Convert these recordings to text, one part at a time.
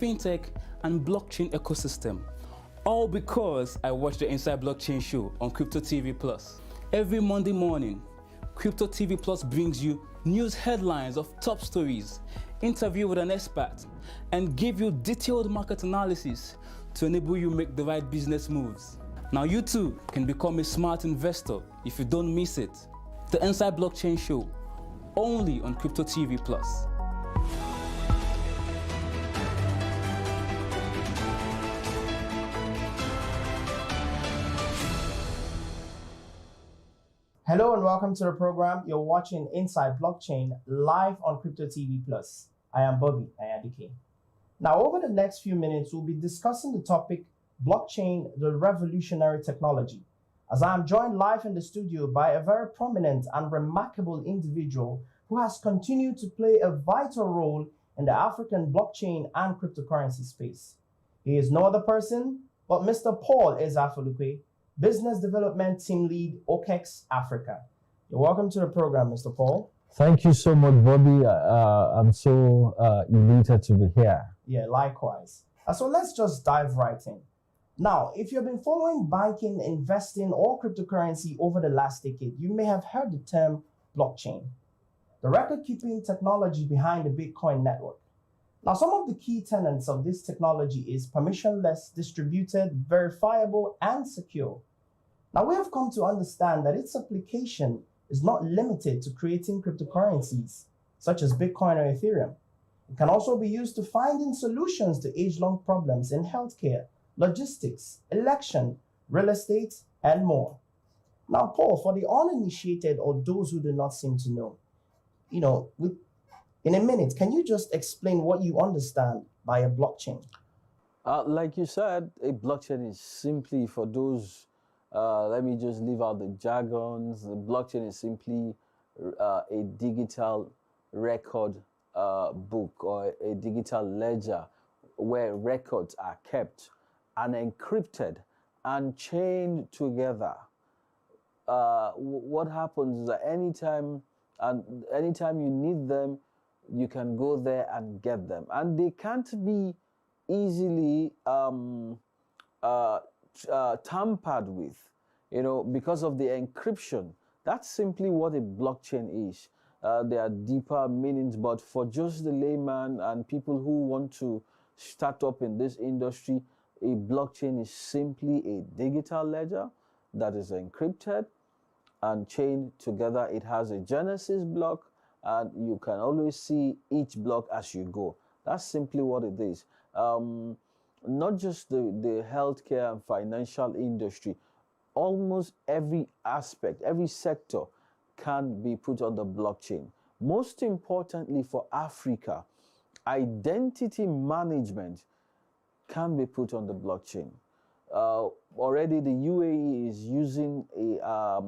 FinTech, and blockchain ecosystem. All because I watch the Inside Blockchain show on Crypto TV Plus. Every Monday morning, Crypto TV Plus brings you news headlines of top stories, interview with an expert, and give you detailed market analysis to enable you make the right business moves. Now you too can become a smart investor if you don't miss it. The Inside Blockchain show, only on Crypto TV Plus. Hello and welcome to the program. You're watching Inside Blockchain live on Crypto TV Plus. I am Bobby Ayadike. Now, over the next few minutes, we'll be discussing the topic blockchain, the revolutionary technology, as I am joined live in the studio by a very prominent and remarkable individual who has continued to play a vital role in the African blockchain and cryptocurrency space. He is no other person but Mr. Paul Ezeafulukwe, Business Development Team Lead, OKEX Africa. You're welcome to the program, Mr. Paul. Thank you so much, Bobby. I'm so elated to be here. Yeah, likewise. So let's just dive right in. Now, if you've been following banking, investing, or cryptocurrency over the last decade, you may have heard the term blockchain, the record-keeping technology behind the Bitcoin network. Now, some of the key tenets of this technology is permissionless, distributed, verifiable, and secure. Now, we have come to understand that its application is not limited to creating cryptocurrencies, such as Bitcoin or Ethereum. It can also be used to finding solutions to age-long problems in healthcare, logistics, election, real estate, and more. Now, Paul, for the uninitiated or those who do not seem to know, in a minute, can you just explain what you understand by a blockchain? Like you said, a blockchain is simply for those, let me just leave out the jargons. The blockchain is simply a digital record book or a digital ledger where records are kept and encrypted and chained together. What happens is that anytime you need them, you can go there and get them, and they can't be easily tampered with, because of the encryption. That's simply what a blockchain is. There are deeper meanings, but for just the layman and people who want to start up in this industry, a blockchain is simply a digital ledger that is encrypted and chained together. It has a genesis block, and you can always see each block as you go. That's simply what it is. Not just the healthcare and financial industry, almost every aspect, every sector can be put on the blockchain. Most importantly for Africa, identity management can be put on the blockchain. Already the UAE is using a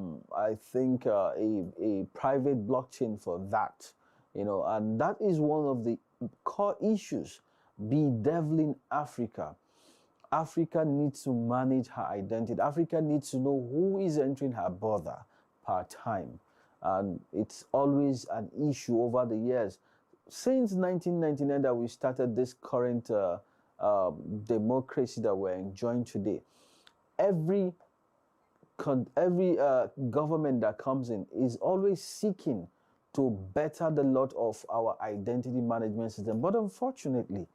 private blockchain for that, and that is one of the core issues bedeviling Africa. Africa needs to manage her identity. Africa needs to know who is entering her border per time, and it's always an issue over the years. Since 1999 that we started this current democracy that we're enjoying today, every government that comes in is always seeking to better the lot of our identity management system. But unfortunately,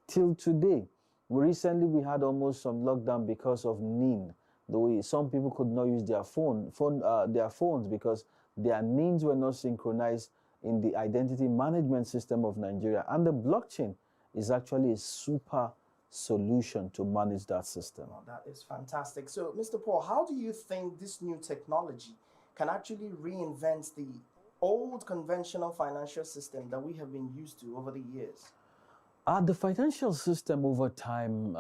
till today, we had almost some lockdown because of NIN. The way some people could not use their phones because their NINs were not synchronized in the identity management system of Nigeria. And the blockchain is actually a super solution to manage that system. Oh, that is fantastic. So, Mr. Paul, how do you think this new technology can actually reinvent the old conventional financial system that we have been used to over the years? The financial system over time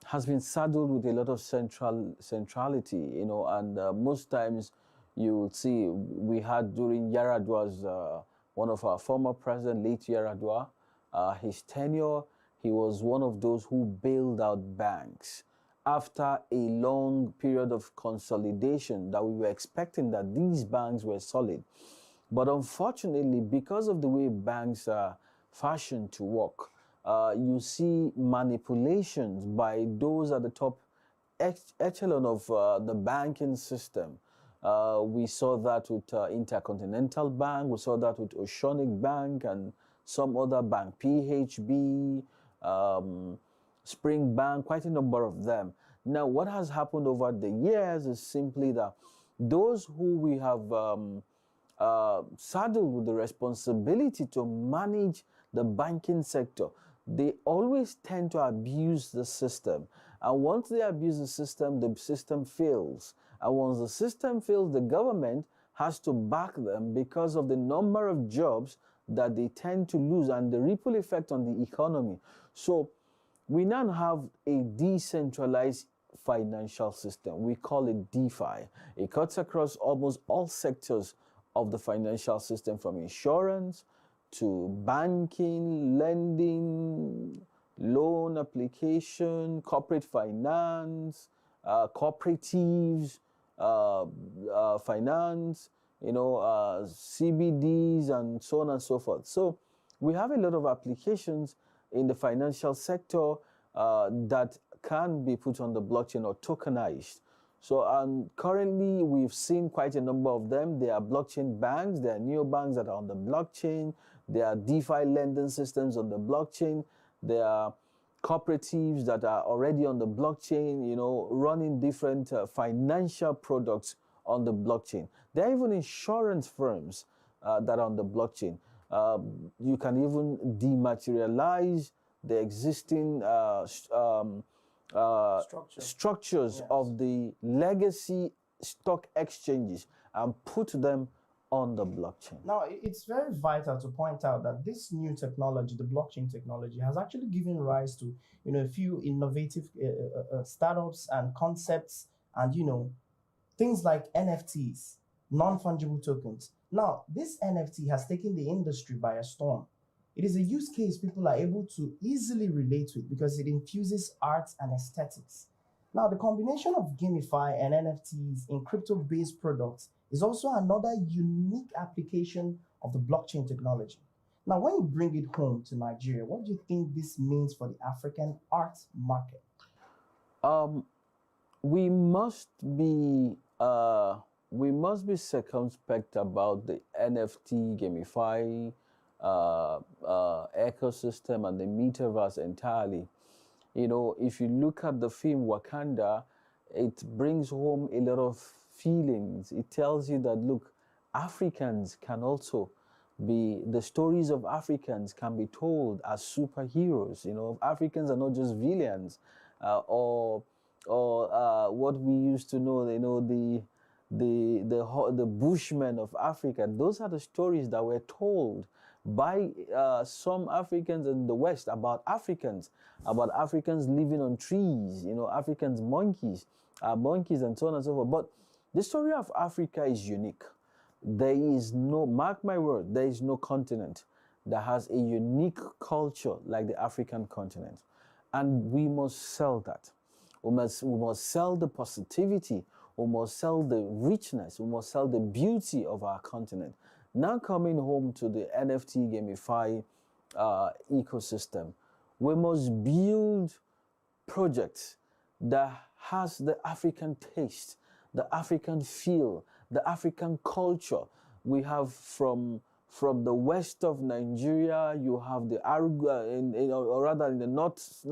has been saddled with a lot of centrality, and most times you will see we had during Yar'Adua's, one of our former president, late Yar'Adua, his tenure, he was one of those who bailed out banks. After a long period of consolidation that we were expecting that these banks were solid. But unfortunately, because of the way banks are fashioned to work, you see manipulations by those at the top echelon of the banking system. We saw that with Intercontinental Bank, we saw that with Oceanic Bank and some other bank, PHB, Spring Bank, quite a number of them. Now, what has happened over the years is simply that those who we have saddled with the responsibility to manage the banking sector, they always tend to abuse the system. And once they abuse the system fails. And once the system fails, the government has to back them because of the number of jobs that they tend to lose and the ripple effect on the economy. So we now have a decentralized financial system. We call it DeFi. It cuts across almost all sectors of the financial system, from insurance to banking, lending, loan application, corporate finance, cooperatives, finance, CBDs, and so on and so forth. So we have a lot of applications in the financial sector that can be put on the blockchain or tokenized. So currently we've seen quite a number of them. There are blockchain banks, there are neobanks that are on the blockchain, there are DeFi lending systems on the blockchain, there are cooperatives that are already on the blockchain, running different financial products on the blockchain. There are even insurance firms that are on the blockchain. You can even dematerialize the existing structures Yes. of the legacy stock exchanges and put them on the blockchain. Now, it's very vital to point out that this new technology, the blockchain technology, has actually given rise to, a few innovative startups and concepts, and things like NFTs, non-fungible tokens. Now, this NFT has taken the industry by a storm. It is a use case people are able to easily relate with because it infuses art and aesthetics. Now, the combination of Gamify and NFTs in crypto-based products is also another unique application of the blockchain technology. Now, when you bring it home to Nigeria, what do you think this means for the African art market? We must be circumspect about the NFT Gamify ecosystem and the metaverse entirely. If you look at the film Wakanda, it brings home a lot of feelings. It tells you that, look, Africans can also the stories of Africans can be told as superheroes. Africans are not just villains, or what we used to know, the Bushmen of Africa. Those are the stories that were told by some Africans in the West about Africans living on trees, Africans, monkeys and so on and so forth. But the story of Africa is unique. There is no, mark my word, there is no continent that has a unique culture like the African continent. And we must sell that. We must sell the positivity. We must sell the richness. We must sell the beauty of our continent. Now coming home to the NFT Gamify ecosystem, we must build projects that has the African taste, the African feel, the African culture. We have from the west of Nigeria, you have the or rather in the north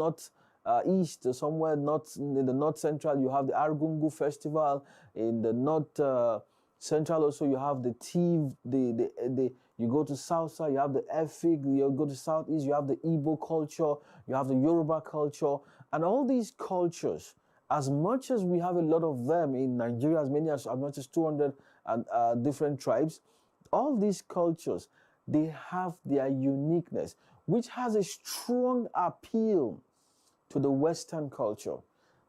east, somewhere north in the north central, you have the Argungu Festival. In the north central also, you have the Tiv. You go to South, you have the Efik. You go to Southeast, you have the Igbo culture, you have the Yoruba culture, and all these cultures. As much as we have a lot of them in Nigeria, as much as 200 different tribes, all these cultures, they have their uniqueness, which has a strong appeal to the Western culture.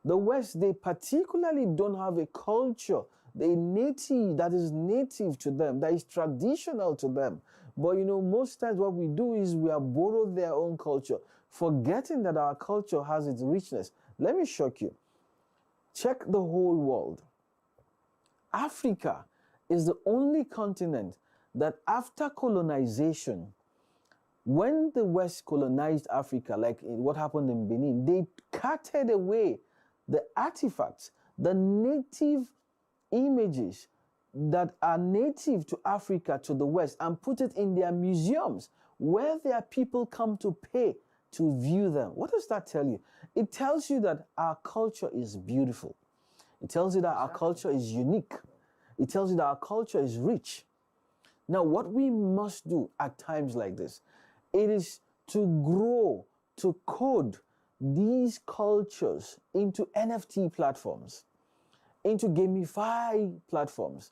The West, they particularly don't have a culture that is native to them, that is traditional to them. But most times what we do is we have borrowed their own culture, forgetting that our culture has its richness. Let me shock you. Check the whole world. Africa is the only continent that after colonization, When the West colonized Africa, like what happened in Benin, they carted away the artifacts, the native images that are native to Africa, to the West, and put it in their museums where their people come to pay to view them. What does that tell you? It tells you that our culture is beautiful. It tells you that our culture is unique. It tells you that our culture is rich. Now, what we must do at times like this, it is to grow, to code these cultures into NFT platforms, into gamify platforms.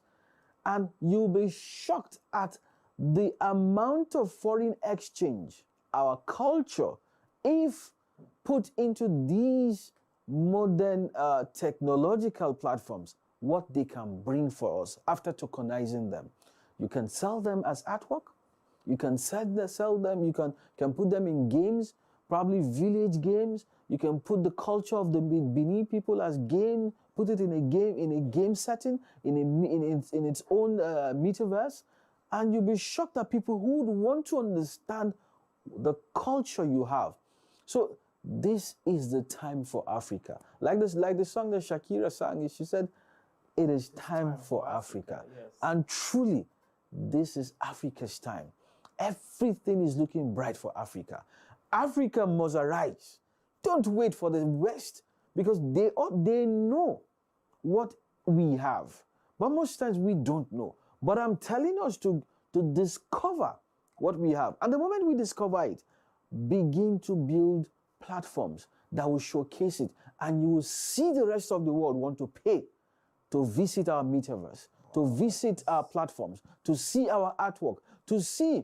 And you'll be shocked at the amount of foreign exchange, our culture, if put into these modern technological platforms, what they can bring for us after tokenizing them. You can sell them as artwork. You can sell them. You can put them in games, probably village games. You can put the culture of the Benin people as game, put it in a game setting, in its own metaverse, and you'll be shocked at people who would want to understand the culture you have. So this is the time for Africa. Like the song that Shakira sang, she said, it is time for Africa. Yes. And truly, this is Africa's time. Everything is looking bright for Africa. Africa must arise. Don't wait for the West, because they know what we have. But most times we don't know. But I'm telling us to discover what we have. And the moment we discover it, begin to build platforms that will showcase it. And you will see the rest of the world want to pay to visit our metaverse, to visit our platforms, to see our artwork, to see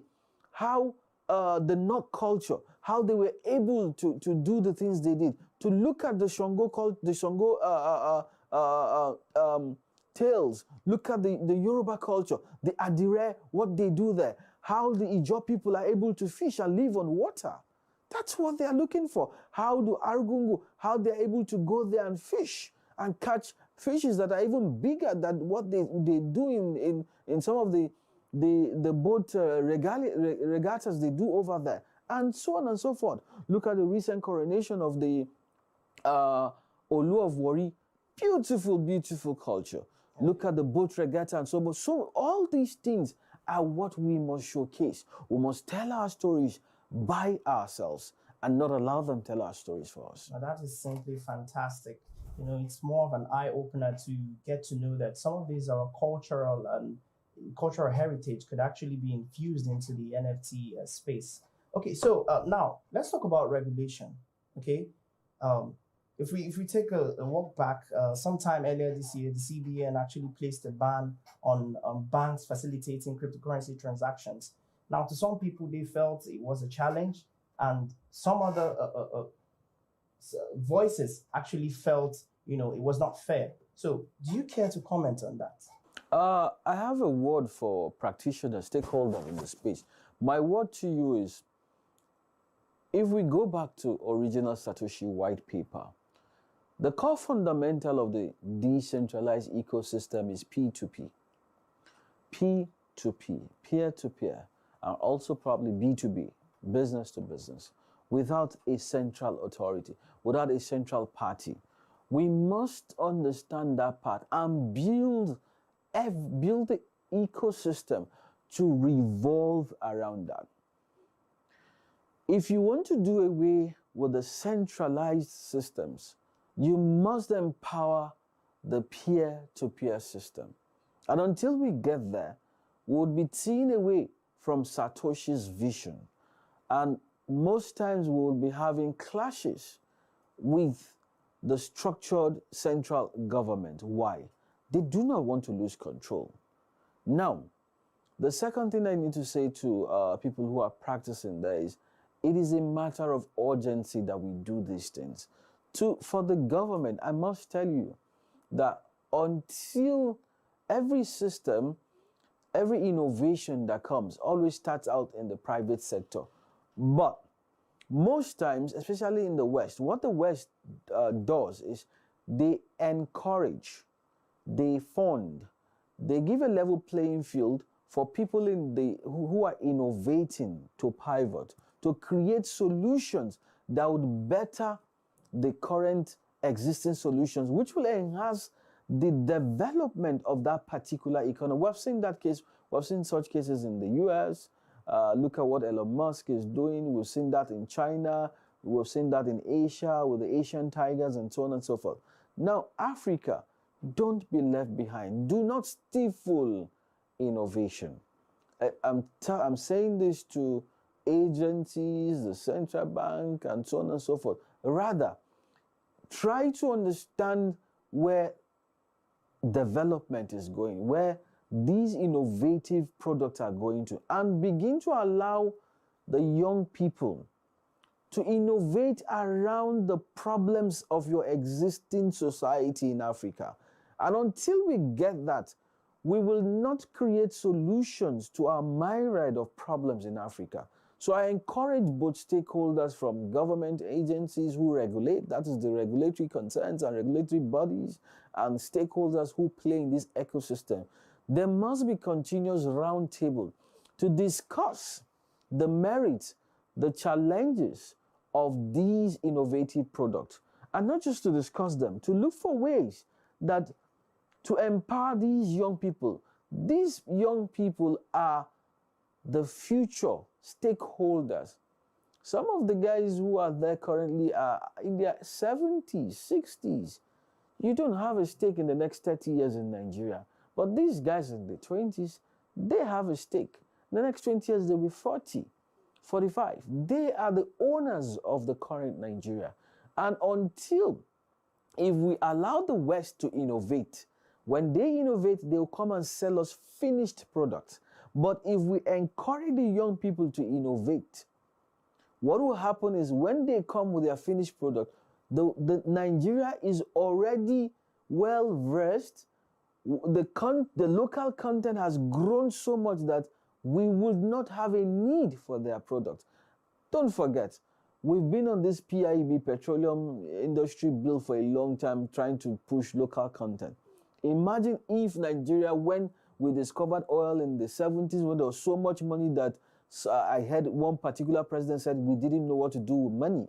how the Nok culture, how they were able to do the things they did, to look at the Shango tales, look at the Yoruba culture, the Adire, what they do there, how the Ijaw people are able to fish and live on water. That's what they are looking for. How do Argungu, how they're able to go there and fish and catch fishes that are even bigger than what they do in some of the boat regattas they do over there, and so on and so forth. Look at the recent coronation of the Olu of Wari. Beautiful, beautiful culture. Look at the boat regatta and so on. So all these things are what we must showcase. We must tell our stories by ourselves and not allow them to tell our stories for us. Now, that is simply fantastic. You know, it's more of an eye-opener to get to know that some of these are cultural and cultural heritage could actually be infused into the NFT space. Okay, so now let's talk about regulation. Okay, if we take a walk back, sometime earlier this year, the CBN actually placed a ban on banks facilitating cryptocurrency transactions. Now, to some people, they felt it was a challenge, and some other voices actually felt, you know, it was not fair. So, do you care to comment on that? I have a word for practitioners, stakeholders in the space. My word to you is, if we go back to original Satoshi white paper, the core fundamental of the decentralized ecosystem is P2P. P2P, peer-to-peer, and also probably B2B, business to business, without a central authority, without a central party. We must understand that part and build the ecosystem to revolve around that. If you want to do away with the centralized systems, you must empower the peer-to-peer system. And until we get there, we would be teeing away from Satoshi's vision. And most times we will be having clashes with the structured central government. Why? They do not want to lose control. Now, the second thing I need to say to people who are practicing there is, it is a matter of urgency that we do these things. For the government, I must tell you that until every system, every innovation that comes always starts out in the private sector. But most times, especially in the West, what the West does is they encourage, they fund, they give a level playing field for people who are innovating to pivot, to create solutions that would better the current existing solutions, which will enhance the development of that particular economy. We've seen that case, we've seen such cases in the US. Look at what Elon Musk is doing. We've seen that in China. We've seen that in Asia with the Asian tigers and so on and so forth. Now, Africa, don't be left behind. Do not stifle innovation. I'm saying this to agencies, the central bank, and so on and so forth. Rather, try to understand where development is going, where these innovative products are going to, and begin to allow the young people to innovate around the problems of your existing society in Africa. And until we get that, we will not create solutions to our myriad of problems in Africa. So I encourage both stakeholders from government agencies who regulate, that is the regulatory concerns and regulatory bodies, and stakeholders who play in this ecosystem. There must be continuous roundtable to discuss the merits, the challenges of these innovative products. And not just to discuss them, to look for ways that to empower these young people. These young people are the future stakeholders. Some of the guys who are there currently are in their 70s, 60s. You don't have a stake in the next 30 years in Nigeria. But these guys in the 20s, they have a stake. In the next 20 years, they'll be 40, 45. They are the owners of the current Nigeria. And until, if we allow the West to innovate, when they innovate, they'll come and sell us finished products. But if we encourage the young people to innovate, what will happen is when they come with their finished product, the Nigeria is already well versed. The local content has grown so much that we would not have a need for their product. Don't forget, we've been on this PIB, petroleum industry bill, for a long time trying to push local content. Imagine if Nigeria, when we discovered oil in the 70s, when there was so much money that I heard one particular president said we didn't know what to do with money,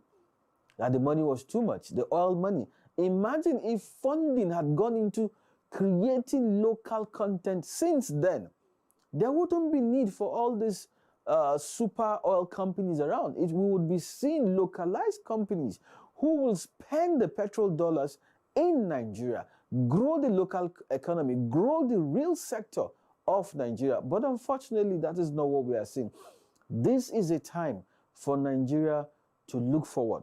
that the money was too much, the oil money. Imagine if funding had gone into creating local content since then. There wouldn't be need for all these super oil companies around. We would be seeing localized companies who will spend the petrol dollars in Nigeria, grow the local economy, grow the real sector of Nigeria. But unfortunately, that is not what we are seeing. This is a time for Nigeria to look forward.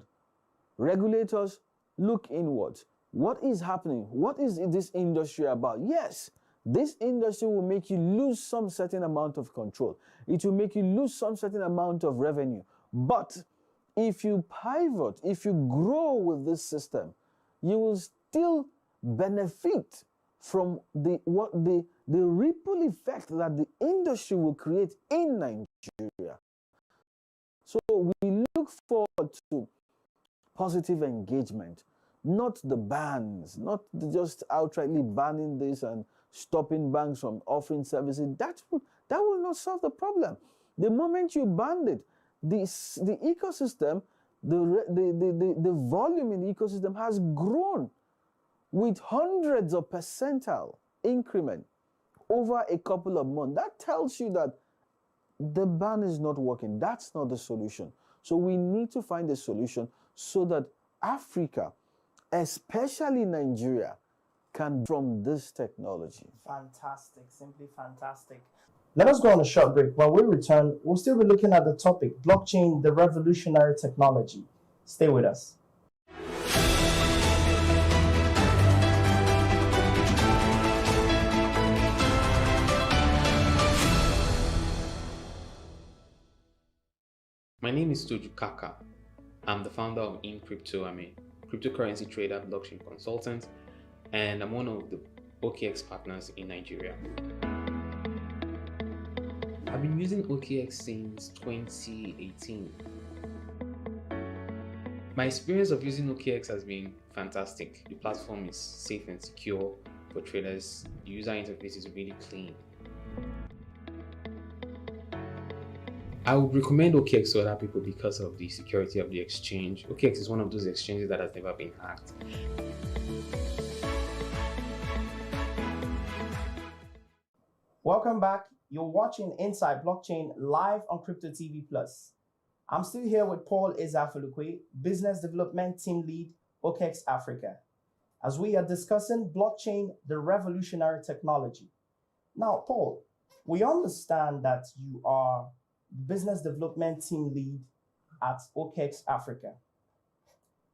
Regulators, look inwards. What is happening? What is this industry about? Yes, this industry will make you lose some certain amount of control. It will make you lose some certain amount of revenue. But if you pivot, if you grow with this system, you will still benefit from the ripple effect that the industry will create in Nigeria. So we look forward to positive engagement, not the bans, not just outrightly banning this and stopping banks from offering services. That will not solve the problem. The moment you ban it, the ecosystem, the volume in the ecosystem has grown with hundreds of percentile increment over a couple of months. That tells you that the ban is not working. That's not the solution. So we need to find a solution so that Africa, especially Nigeria, can from this technology. Fantastic, simply fantastic. Let us go on a short break. When we return, we'll still be looking at the topic, blockchain, the revolutionary technology. Stay with us. My name is Toju Kaka. I'm the founder of InCrypto. I'm a cryptocurrency trader, blockchain consultant, and I'm one of the OKEX partners in Nigeria. I've been using OKEX since 2018. My experience of using OKEX has been fantastic. The platform is safe and secure for traders. The user interface is really clean. I would recommend OKEX to other people because of the security of the exchange. OKEX is one of those exchanges that has never been hacked. Welcome back. You're watching Inside Blockchain live on Crypto TV Plus. I'm still here with Paul Ezeafulukwe, Business Development Team Lead, OKEX Africa, as we are discussing blockchain, the revolutionary technology. Now, Paul, we understand that you are Business Development Team Lead at OKEX Africa.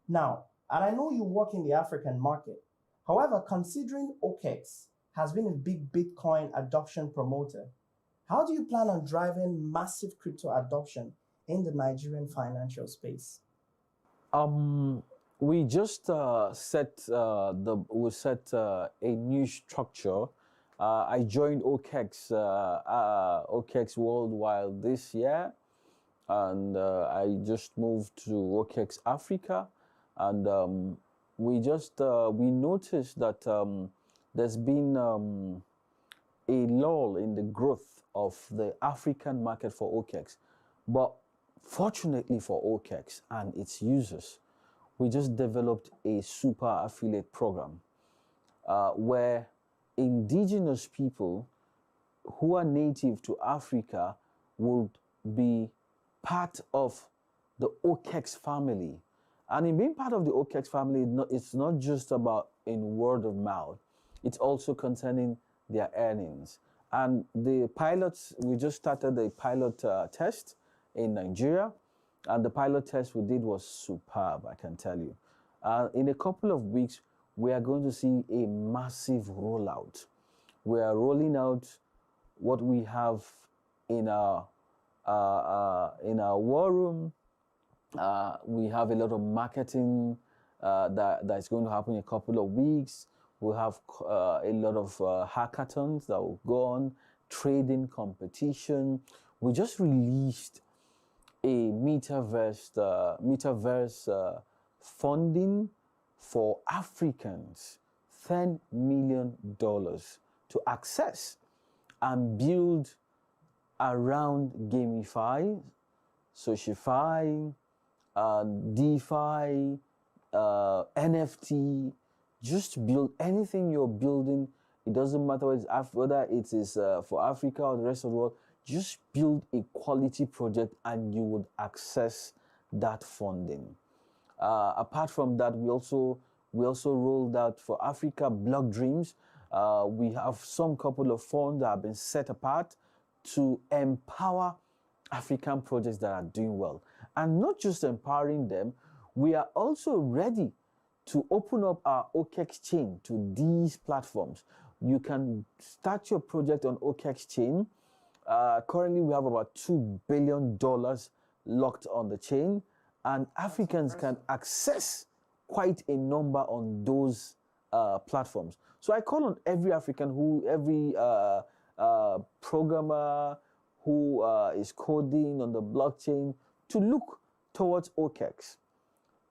Now, and I know you work in the African market. However, considering OKEX has been a big Bitcoin adoption promoter, how do you plan on driving massive crypto adoption in the Nigerian financial space? We just set a new structure. I joined OKEX Worldwide this year, and I just moved to OKEX Africa, and we noticed that there's been a lull in the growth of the African market for OKEX, but fortunately for OKEX and its users, we just developed a super affiliate program where indigenous people who are native to Africa would be part of the OKEX family. And in being part of the OKEX family, it's not just about in word of mouth, it's also concerning their earnings. And the pilots, we just started a pilot test in Nigeria, and the pilot test we did was superb, I can tell you. In a couple of weeks, we are going to see a massive rollout. We are rolling out what we have in our war room. We have a lot of marketing that's going to happen in a couple of weeks. We have a lot of hackathons that will go on, trading competition. We just released a metaverse funding for Africans, $10 million to access and build around Gamefi, Socify, DeFi, NFT. Just build anything you're building. It doesn't matter whether it is for Africa or the rest of the world. Just build a quality project and you would access that funding. Apart from that, we also rolled out for Africa Block Dreams. We have some couple of funds that have been set apart to empower African projects that are doing well. And not just empowering them, we are also ready to open up our OKEX chain to these platforms. You can start your project on OKEX chain. Currently, we have about $2 billion locked on the chain, and Africans can access quite a number on those platforms. So I call on every African, every programmer who is coding on the blockchain to look towards OKEX.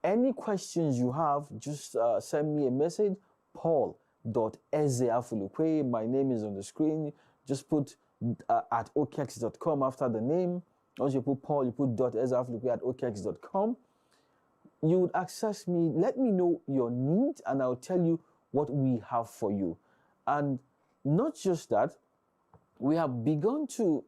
Any questions you have, just send me a message, paul.ezeafulukwe. My name is on the screen. Just put at OKEX.com after the name. Once you put Paul, you put .ezeafulukwe at OKEX.com. You would access me, let me know your needs, and I'll tell you what we have for you. And not just that, we have begun to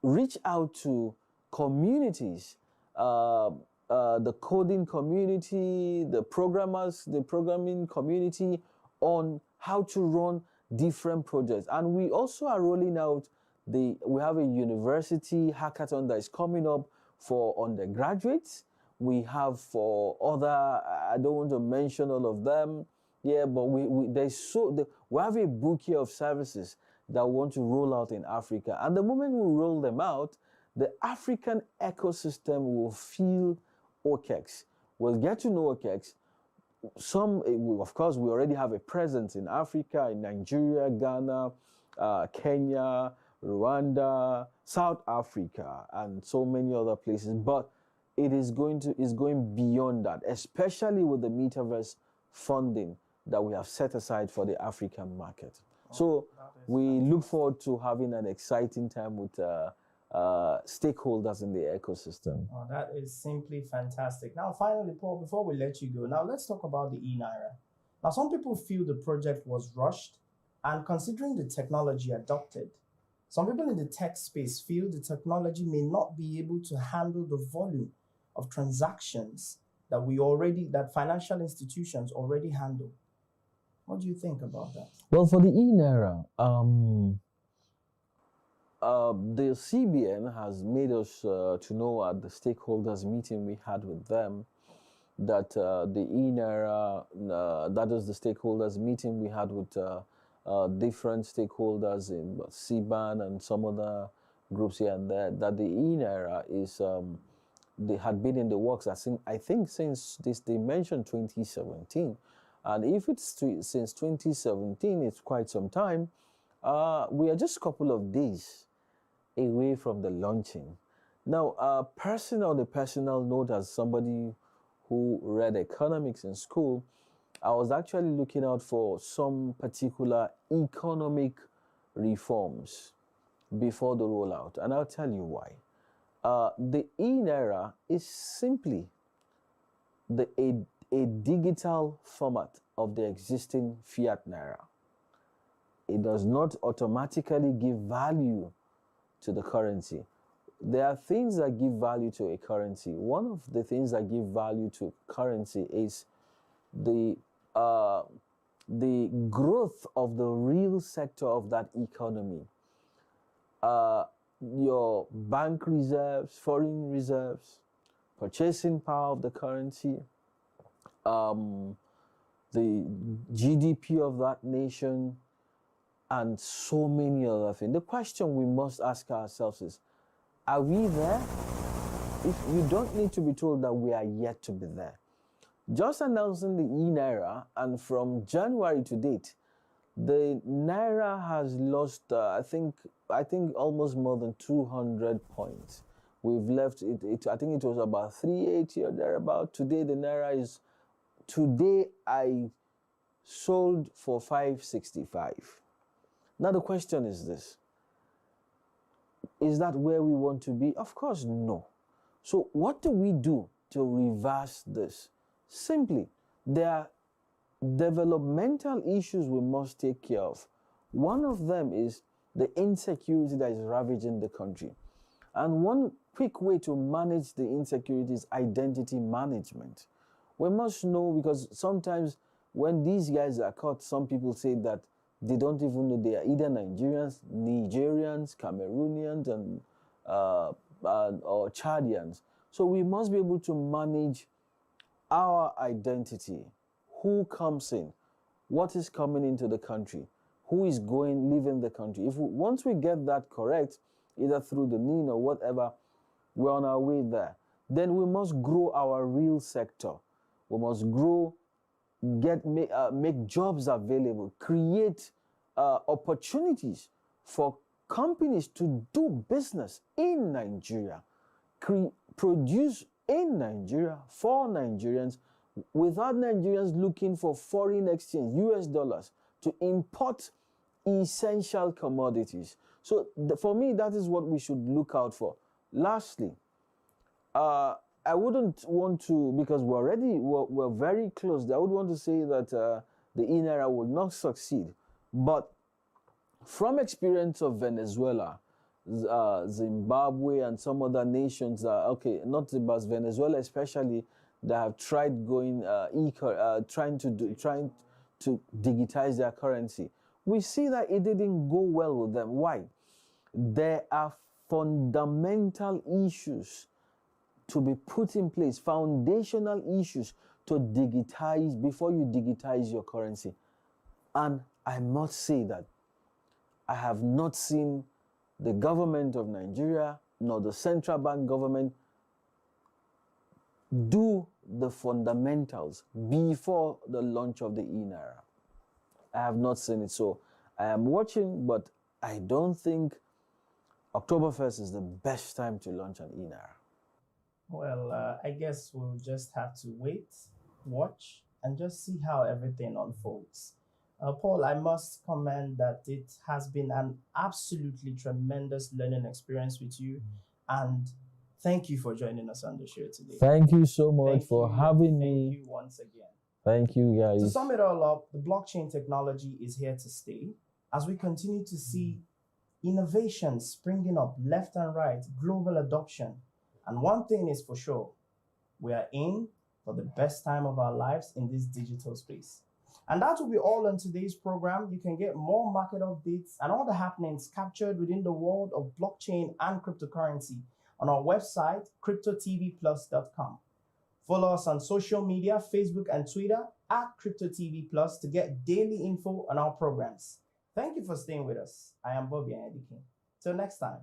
reach out to communities, the coding community, the programmers, the programming community, on how to run different projects. And we also are rolling out we have a university hackathon that is coming up for undergraduates. We have for other, I don't want to mention all of them, yeah, but we have a bouquet of services that we want to roll out in Africa. And the moment we roll them out, the African ecosystem will feel OKEX. We'll get to know OKEX. Of course, we already have a presence in Africa, in Nigeria, Ghana, Kenya, Rwanda, South Africa, and so many other places. But it is going beyond that, especially with the metaverse funding that we have set aside for the African market. So we look forward to having an exciting time with stakeholders in the ecosystem. Oh, that is simply fantastic. Now, finally, Paul, before we let you go, now let's talk about the e-Naira. Now, some people feel the project was rushed, and considering the technology adopted, some people in the tech space feel the technology may not be able to handle the volume of transactions that financial institutions already handle. What do you think about that? Well, for the e-Naira, the CBN has made us to know at the stakeholders meeting we had with them that the e-Naira, that is the stakeholders meeting we had with different stakeholders in CBAN and some other groups here and there, that the e-Naira is, they had been in the works, I think since they mentioned 2017. And if it's since 2017, it's quite some time. We are just a couple of days away from the launching. Now, on a personal note, as somebody who read economics in school, I was actually looking out for some particular economic reforms before the rollout, and I'll tell you why. The e-Naira is simply a digital format of the existing fiat Naira. It does not automatically give value to the currency. There are things that give value to a currency. One of the things that give value to currency is the growth of the real sector of that economy. Your bank reserves, foreign reserves, purchasing power of the currency, the GDP of that nation, and so many other things. The question we must ask ourselves is, are we there? If you don't need to be told that we are yet to be there. Just announcing the e-Naira, and from January to date, the Naira has lost, I think almost more than 200 points. We've left it, I think it was about 380 or thereabout. Today, the Naira is, I sold for 565. Now the question is this: is that where we want to be? Of course, no. So what do we do to reverse this? Simply, there are developmental issues we must take care of. One of them is the insecurity that is ravaging the country. And one quick way to manage the insecurity is identity management. We must know, because sometimes when these guys are caught, some people say that they don't even know they are either Nigerians, Cameroonians, and or Chadians. So we must be able to manage our identity. Who comes in? What is coming into the country? Who is leaving the country? Once we get that correct, either through the NIN or whatever, we're on our way there. Then we must grow our real sector. We must grow, make jobs available, create opportunities for companies to do business in Nigeria, produce in Nigeria for Nigerians, without Nigerians looking for foreign exchange, US dollars, to import essential commodities. So for me, that is what we should look out for. Lastly, I wouldn't want to, because we're very close, I would want to say that the e-Naira will not succeed. But from experience of Venezuela, Zimbabwe, and some other nations, not Zimbabwe, Venezuela especially, that have tried trying to digitize their currency. We see that it didn't go well with them. Why? There are fundamental issues to be put in place, foundational issues to digitize before you digitize your currency. And I must say that I have not seen the government of Nigeria nor the central bank government do the fundamentals before the launch of the e-Naira. I have not seen it. So I am watching, but I don't think October 1st is the best time to launch an e-Naira. Well, I guess we'll just have to wait, watch, and just see how everything unfolds. Paul, I must comment that it has been an absolutely tremendous learning experience with you. And thank you for joining us on the show today. Thank you so much Thank for you. having me. Thank you once again. Thank you, guys. To sum it all up, the blockchain technology is here to stay as we continue to see innovations springing up left and right, global adoption. And one thing is for sure, we are in for the best time of our lives in this digital space. And that will be all on today's program. You can get more market updates and all the happenings captured within the world of blockchain and cryptocurrency on our website, cryptotvplus.com. Follow us on social media, Facebook and Twitter at CryptoTV Plus to get daily info on our programs. Thank you for staying with us. I am Bobby Andikin. Till next time.